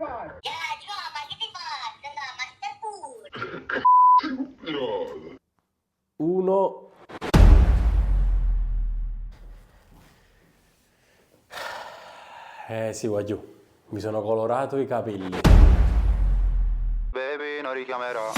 fare? Dico, ma che ti fai? No, ma stai pure. Uno. Sì, voglio. Mi sono colorato i capelli. Baby, non richiamerò.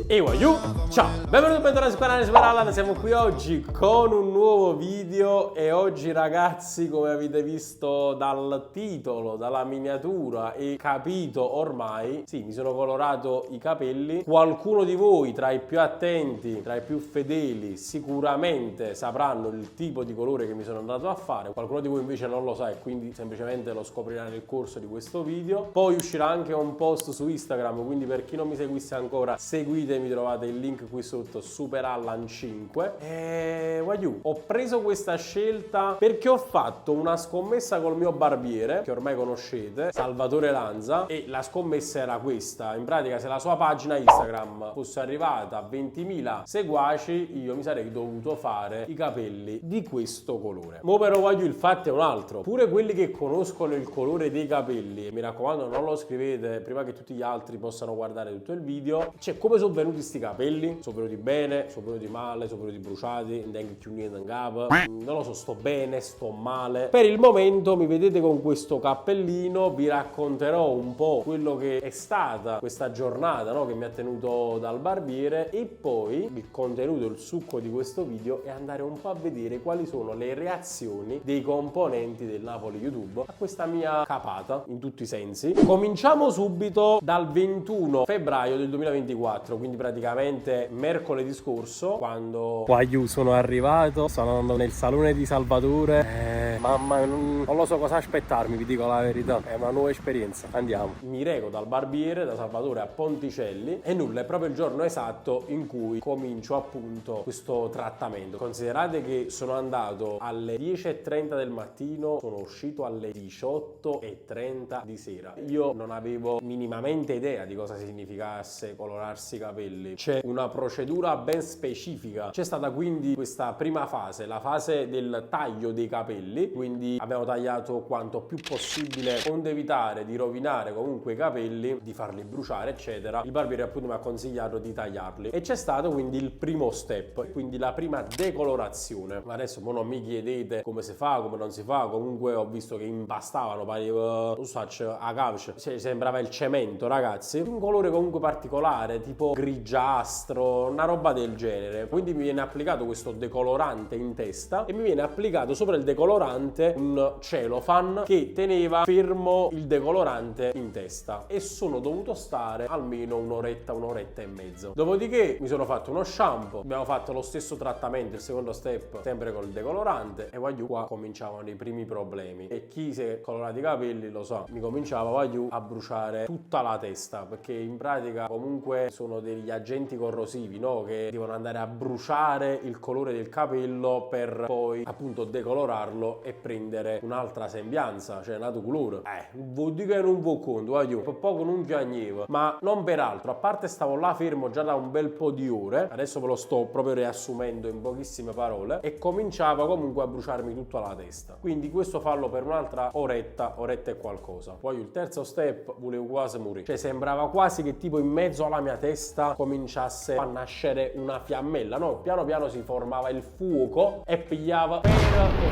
E voglio. Ciao, benvenuti e bentornati sul canale Super Allan. Siamo qui oggi con un nuovo video e oggi ragazzi, come avete visto dal titolo, dalla miniatura e capito ormai, sì, mi sono colorato i capelli. Qualcuno di voi tra i più attenti, tra i più fedeli sicuramente sapranno il tipo di colore che mi sono andato a fare. Qualcuno di voi invece non lo sa e quindi semplicemente lo scoprirà nel corso di questo video. Poi uscirà anche un post su Instagram, quindi per chi non mi seguisse ancora seguitemi, trovate il link qui sotto, Super Allan 5. E voglio, ho preso questa scelta perché ho fatto una scommessa col mio barbiere che ormai conoscete, Salvatore Lanza, e la scommessa era questa: in pratica, se la sua pagina Instagram fosse arrivata a 20.000 seguaci, io mi sarei dovuto fare i capelli di questo colore. Mo però voglio, il fatto è un altro: pure quelli che conoscono il colore dei capelli, mi raccomando non lo scrivete prima che tutti gli altri possano guardare tutto il video, cioè come sono venuti sti capelli? Sono venuti bene, sono venuti male, sono venuti bruciati, neanche più niente in capo, non lo so, sto bene, sto male. Per il momento mi vedete con questo cappellino, vi racconterò un po' quello che è stata questa giornata, no, che mi ha tenuto dal barbiere, e poi il contenuto, il succo di questo video è andare un po' a vedere quali sono le reazioni dei componenti del Napoli YouTube a questa mia capata in tutti i sensi. Cominciamo subito dal 21 febbraio del 2024, quindi praticamente mercoledì scorso, quando qua io sono arrivato, sono andando nel salone di Salvatore. Mamma, non lo so cosa aspettarmi, vi dico la verità, è una nuova esperienza. Andiamo. Mi reco dal barbiere, da Salvatore a Ponticelli, e nulla, è proprio il giorno esatto in cui comincio appunto questo trattamento. Considerate che sono andato alle 10:30 del mattino, sono uscito alle 18:30 di sera. Io non avevo minimamente idea di cosa significasse colorarsi i capelli. C'è una procedura ben specifica. C'è stata quindi questa prima fase, la fase del taglio dei capelli, quindi abbiamo tagliato quanto più possibile onde evitare di rovinare comunque i capelli, di farli bruciare eccetera. Il barbiere appunto mi ha consigliato di tagliarli e c'è stato quindi il primo step, quindi la prima decolorazione. Ma adesso non mi chiedete come si fa, come non si fa, comunque ho visto che impastavano, pareva a calce, cioè, sembrava il cemento ragazzi, un colore comunque particolare tipo grigiastro, una roba del genere. Quindi mi viene applicato questo decolorante in testa e mi viene applicato sopra il decolorante un cellophane che teneva fermo il decolorante in testa, e sono dovuto stare almeno un'oretta e mezzo. Dopodiché mi sono fatto uno shampoo, abbiamo fatto lo stesso trattamento, il secondo step sempre col decolorante, e voglio, qua cominciavano i primi problemi, e chi si è colorato i capelli lo sa, mi cominciava voglio a bruciare tutta la testa, perché in pratica comunque sono degli agenti corrosivi, no? Che devono andare a bruciare il colore del capello per poi appunto decolorarlo e prendere un'altra sembianza, cioè nato colore. Vuol dire che non vuol conto, voglio, per poco non piangevo, ma non per altro, a parte stavo là fermo già da un bel po' di ore, adesso ve lo sto proprio riassumendo in pochissime parole, e cominciava comunque a bruciarmi tutta la testa. Quindi questo farlo per un'altra oretta e qualcosa. Poi il terzo step volevo quasi morire, cioè sembrava quasi che tipo in mezzo alla mia testa cominciasse a nascere una fiammella, no? Piano piano si formava il fuoco e pigliava e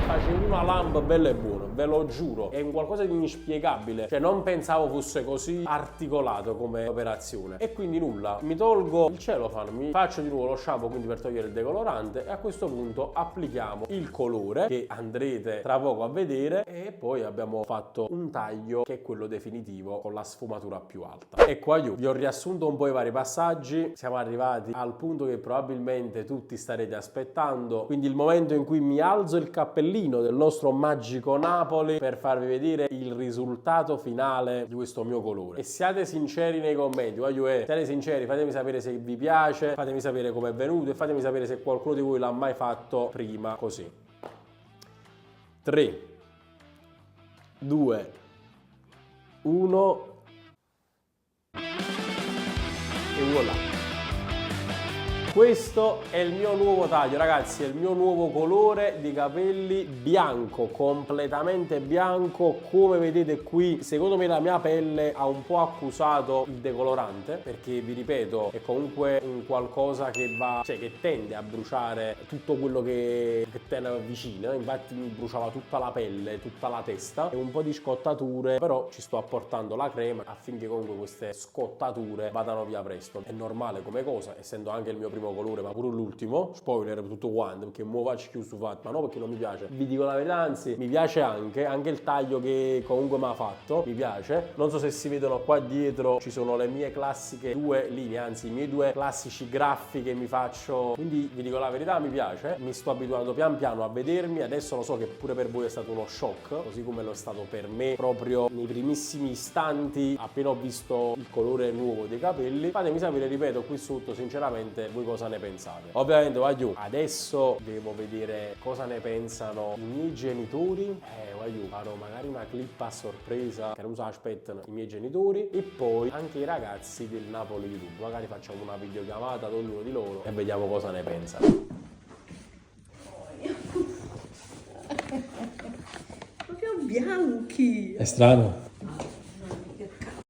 faceva una lampa bella e buona, ve lo giuro, è un qualcosa di inspiegabile, cioè non pensavo fosse così articolato come operazione. E quindi nulla, mi tolgo il cellophane, mi faccio di nuovo lo shampoo quindi per togliere il decolorante, e a questo punto applichiamo il colore che andrete tra poco a vedere, e poi abbiamo fatto un taglio che è quello definitivo con la sfumatura più alta. E qua io vi ho riassunto un po' i vari passaggi, siamo arrivati al punto che probabilmente tutti starete aspettando, quindi il momento in cui mi alzo il cappellino del nostro magico Napoli per farvi vedere il risultato finale di questo mio colore. E siate sinceri nei commenti, siate sinceri, fatemi sapere se vi piace, fatemi sapere com'è venuto e fatemi sapere se qualcuno di voi l'ha mai fatto prima così. 3, 2, 1 e voilà. Questo è il mio nuovo taglio, ragazzi, è il mio nuovo colore di capelli bianco, completamente bianco. Come vedete qui, secondo me la mia pelle ha un po' accusato il decolorante, perché vi ripeto, è comunque un qualcosa che va, cioè che tende a bruciare tutto quello che tiene vicino. Infatti mi bruciava tutta la pelle, tutta la testa e un po' di scottature, però ci sto apportando la crema affinché comunque queste scottature vadano via presto. È normale come cosa, essendo anche il mio primo colore, ma pure l'ultimo, spoiler tutto quanto, perché mo faccio chiuso fatto, ma no perché non mi piace, vi dico la verità, anzi mi piace anche il taglio che comunque mi ha fatto, mi piace. Non so se si vedono qua dietro, ci sono le mie classiche due linee, anzi i miei due classici graffi che mi faccio, quindi vi dico la verità, mi piace, mi sto abituando pian piano a vedermi. Adesso lo so che pure per voi è stato uno shock, così come lo è stato per me proprio nei primissimi istanti appena ho visto il colore nuovo dei capelli. Fatemi sapere, ripeto, qui sotto sinceramente voi cosa ne pensate. Ovviamente voglio adesso devo vedere cosa ne pensano i miei genitori, voglio farò magari una clip a sorpresa che non si aspettano i miei genitori, e poi anche i ragazzi del Napoli YouTube, magari facciamo una videochiamata ad ognuno di loro e vediamo cosa ne pensano. Proprio bianchi. È strano? Che cazzo.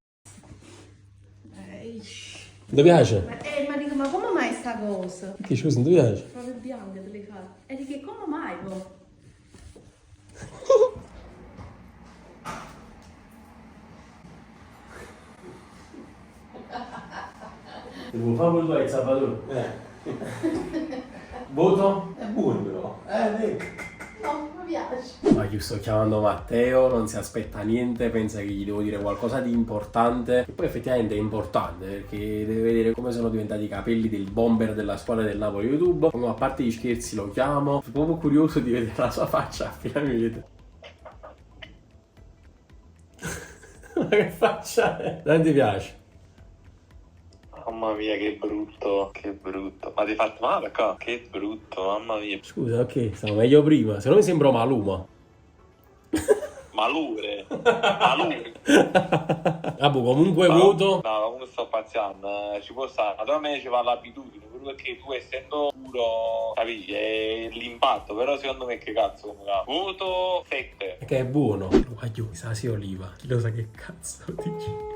Ti piace? Ma dico, ma come mai sta cosa? Che scusa, non ti piace? Proprio bianca, delicata. E di che come mai, po? Devo fare quello di Salvatore. Voto? È buono però. No, mi piace. Ma io sto chiamando Matteo, non si aspetta niente, pensa che gli devo dire qualcosa di importante. E poi effettivamente è importante perché deve vedere come sono diventati i capelli del bomber della squadra del Napoli YouTube. Come a parte gli scherzi lo chiamo, sono proprio curioso di vedere la sua faccia appena mi vede. Ma che faccia è? Non ti piace? Mamma mia, che brutto, che brutto. Ma ti hai fatto male qua? Che brutto, mamma mia. Scusa, ok, stavo meglio prima. Se no mi sembro Maluma. Malure. Malure. Vabbè, comunque voto. No, comunque sto pazziando. Ci può stare. Ma a me ci va l'abitudine. Proprio perché tu essendo puro, capisci? È l'impatto. Però secondo me che cazzo come va. Voto 7. Che è buono. Guaglio, mi sa si oliva. Chi lo sa che cazzo dici?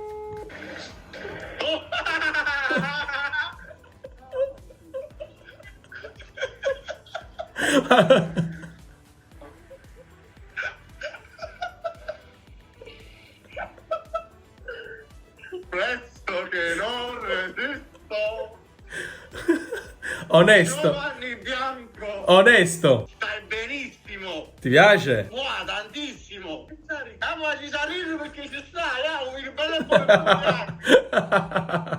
Questo che non resisto. Onesto, Giovanni Bianco. onesto. Stai benissimo. Ti piace? Mua, tantissimo. Ma ci salire perché ci stai, un bello e poi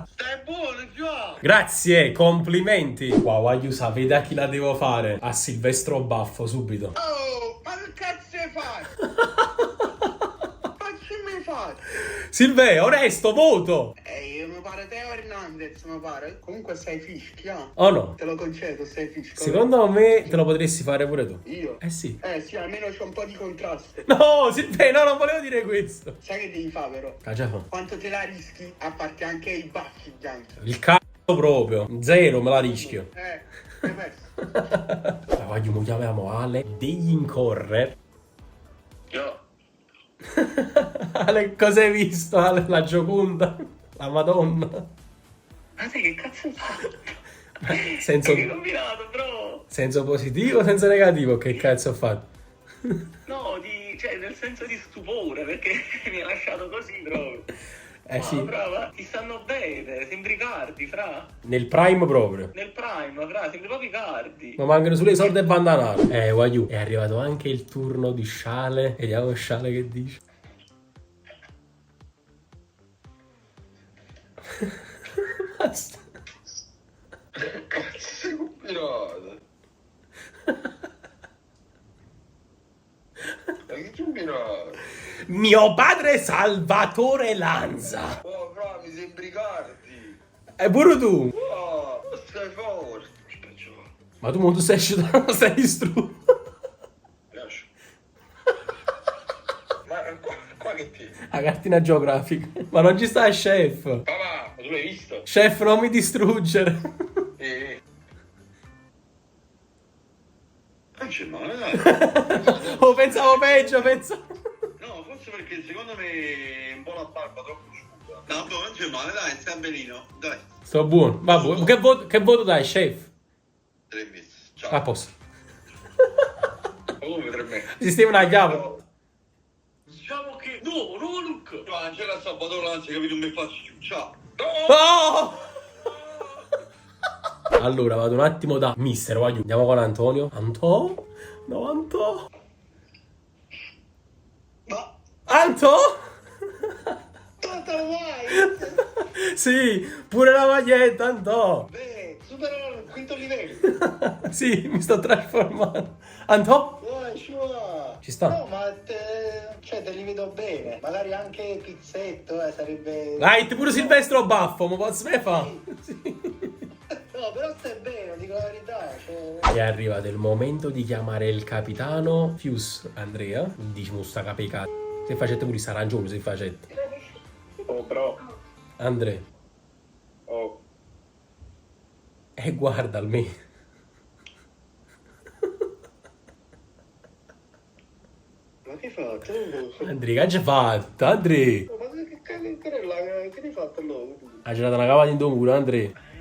stai buono, già. Grazie, complimenti. Wow, aiuta, vedi a chi la devo fare? A Silvestro Baffo, subito. Oh, ma che cazzo fai? Ma che mi fai? Silve, onesto, voto. Mi pare Teo Hernandez, mi pare. Comunque sei fischia. O no? Te lo concedo, sei fischia. Secondo me te lo potresti fare pure tu. Io? Eh sì. Sì, almeno c'è un po' di contrasto. No, Silve, no, non volevo dire questo. Sai che devi fare però? Cacciato. Quanto te la rischi a farti anche i baffi bianchi? Il cazzo proprio. Zero, me la rischio. Hai perso. La voglio, mo chiamiamo Ale degli Incorre. Io. Ale, cosa hai visto, Ale? La Gioconda? La Madonna? Ma sai che cazzo fai? Senso, Che combinato, bro? senso positivo o senso negativo? Che cazzo ho fatto? No, cioè nel senso di stupore, perché mi ha lasciato così proprio. Sì. Brava, ti stanno bene, sembri Cardi, fra. Nel prime proprio. Nel prime, fra, sembri proprio Cardi. Ma mancano solo i soldi e bandanare. Guagliù, è arrivato anche il turno di Sciale. Vediamo Sciale che dice. Basta. Cazzo sei combinato? Ma che combinato? Mio padre Salvatore Lanza. Oh, fra, mi sembri Cardi. E pure tu. Oh, stai forte. Ma tu molto stai asciutando, stai distrutto. Lascio. Ma qua che ti? La cartina geografica. Ma non ci sta chef. Papà, ma tu l'hai visto? Chef, non mi distruggere. c'è male, dai. Oh, pensavo peggio, No, forse perché secondo me è un po' la barba troppo asciutta. No, non c'è male, dai, sta benino, dai. Sto buono. Vabbè, che voto dai, chef? 3,5. Ciao. A posto. Come 3,5? Sistema una chiave. Diciamo che... No, Luca! No, non c'era sabato, non c'è capito, non mi faccio più. Ciao. Oh! Allora, vado un attimo da mister, voglio. Andiamo con Antonio. Anto? No, Anto. Ma... Anto? Tanto vai! Sì, pure la maglietta, Anto. Beh, supera il quinto livello. Sì, mi sto trasformando. Anto? Dai, sciua. Ci sta. No, ma te li vedo bene. Magari anche pizzetto, sarebbe... Dai, pure Silvestro baffo, ma posso me fa? Sì. No, però stai bene, dico la verità. È arrivato il momento di chiamare il capitano Fius Andrea. Diciamo sta capica. Se facete pure sta ragione, se facete. Oh, bro. Andrea. Oh. Guarda almeno. Ma che hai fatto? Andrea, che hai fatto? Andrea. Ma che hai fatto allora? Ha girato una cava di indomura, Andrea.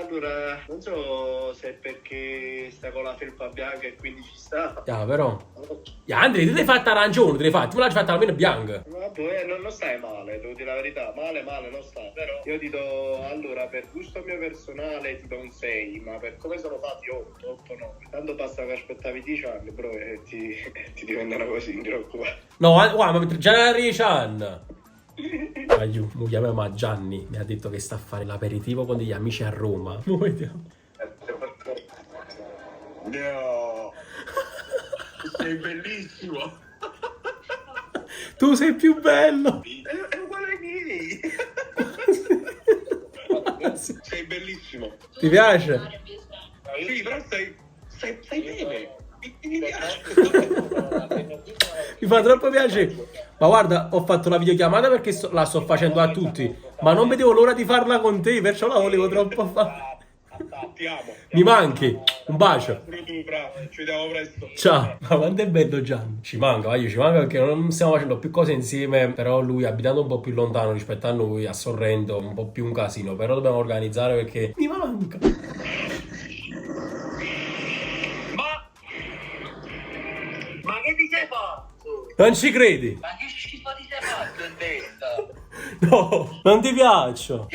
Allora, non so se è perché sta con la felpa bianca e quindi ci sta. Però. Andrea, tu ti hai fatto arancione, te l'hai fatto. Tu l'hai fatto almeno bianca. Vabbè, non stai male, devo dire la verità. Male non sta. Però io ti do, allora, per gusto mio personale ti do un 6, ma per come sono fatti 8, 9. Tanto basta che aspettavi 10 anni, bro, e ti diventano così, non ti preoccupare. No, guarda, ma già 10 anni. Aiù, mo chiamiamo a Gianni. Mi ha detto che sta a fare l'aperitivo con degli amici a Roma. Mo vediamo. No, sei bellissimo. Tu sei più bello. È uguale a me. Sei bellissimo. Ti piace? Sì, però stai bene. Mi piace. Mi fa troppo piacere. Ma guarda, ho fatto la videochiamata perché la sto facendo a tutti. Ma non vedevo l'ora di farla con te, perciò la volevo troppo fare. Ti amo. Mi manchi. Un bacio. Pure tu, bravo. Ci vediamo presto. Ciao. Ma quanto è bello Gianni. Ci manca, ci manca perché non stiamo facendo più cose insieme. Però lui, abitando un po' più lontano rispetto a noi, a Sorrento, un po' più un casino. Però dobbiamo organizzare perché mi manca. Ma che ti sei fatto? Non ci credi? Ma che schifo ti sei fatto in testa? No, non ti piaccio. Ma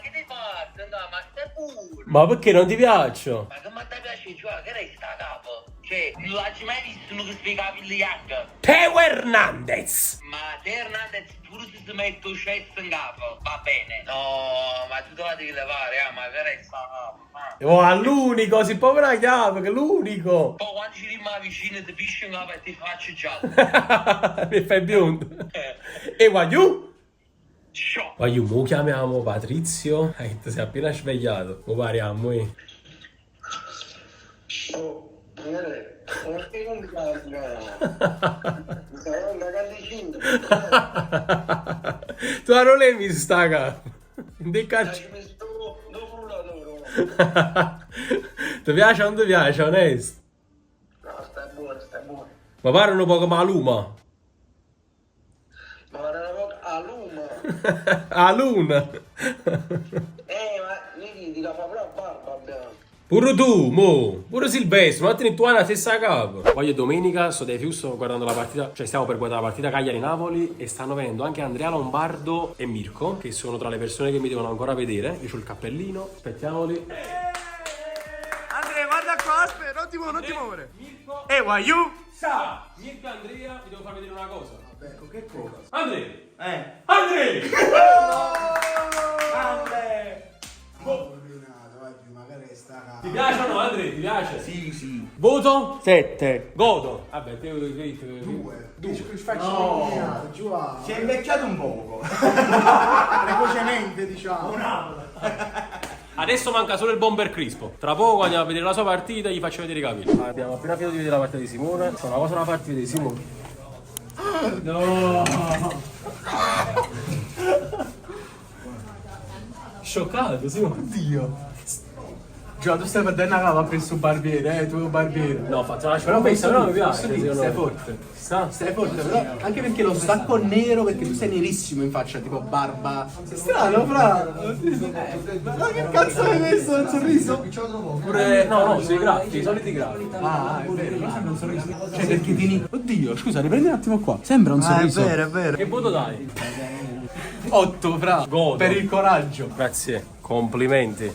che ti hai fatto? No, ma stai pure. Ma perché non ti piaccio? Ma che mi ti piace, che resta a capo? Cioè, non l'hai mai visto uno che spiega i capelli bianchi? Teo Hernandez. Ma te Hernandez pure se si mette un cesso in capo, va bene. No, ma tu te la devi levare, ma che resta a capo? Oh, all'unico, si può avere la chiave, che è l'unico. Poi quando ci rimane vicino ti pisci in capo e ti faccio giallo. Mi fai biondo. E Wagyu? Ciao. Wagyu, mo chiamiamo Patrizio. Si è appena svegliato. Mo pariamo, Oh, perché non ti parli? Sarà una canticina. Tu non le mi sta capo. Dei calci. Ti piace o non ti piace, onesto? No, stai buono. Ma parlano un po' come la Luma. Ma guarda un po' a luna. A Luna. Ma lì ti la fa proprio barba, abbiamo. Pure tu, mo. Pure Silvestro, ma tu hai la stessa capo. Poi domenica sto dai Fius, sto guardando la partita, cioè stiamo per guardare la partita Cagliari-Napoli e stanno venendo anche Andrea Lombardo e Mirko, che sono tra le persone che mi devono ancora vedere. Io ho il cappellino, aspettiamoli. Andrea, guarda qua, aspetta, non ti muovere. Mirko. Waiu? Sa! Mirko e Andrea, vi devo far vedere una cosa. Vabbè, con che cosa? Andrea! Andrea! Magari sta. Ti piace o no, Andrea? Ti piace? Sì. Voto? 7. Godo. Vabbè, te 2. No, Si è invecchiato un poco. precocemente diciamo. Adesso manca solo il bomber crispo. Tra poco andiamo a vedere la sua partita e gli faccio vedere i capelli. Abbiamo appena finito di vedere la partita di Simone. C'è una cosa da farti vedere, Simone. No! Scioccato, Simone. Oddio. Gio, tu stai perdendo la cava presso un barbiere, tu barbiere. No, faccio la Però questa, però mi posso piace. dire, secondo stai me. forte. Sta? Stai forte, però anche perché lo stacco nero, perché tu sei nerissimo in faccia, tipo barba. Sei strano, fra. Ma che cazzo hai messo il sorriso? Pure... No, sui graffi, i soliti graffi. Ah, è vero, ma sembra un sorriso. Cioè, perché tieni. Oddio, scusa, riprendi un attimo qua. Sembra un sorriso. è vero. Che voto dai? 8, fra. Godo. Per il coraggio. Grazie, complimenti.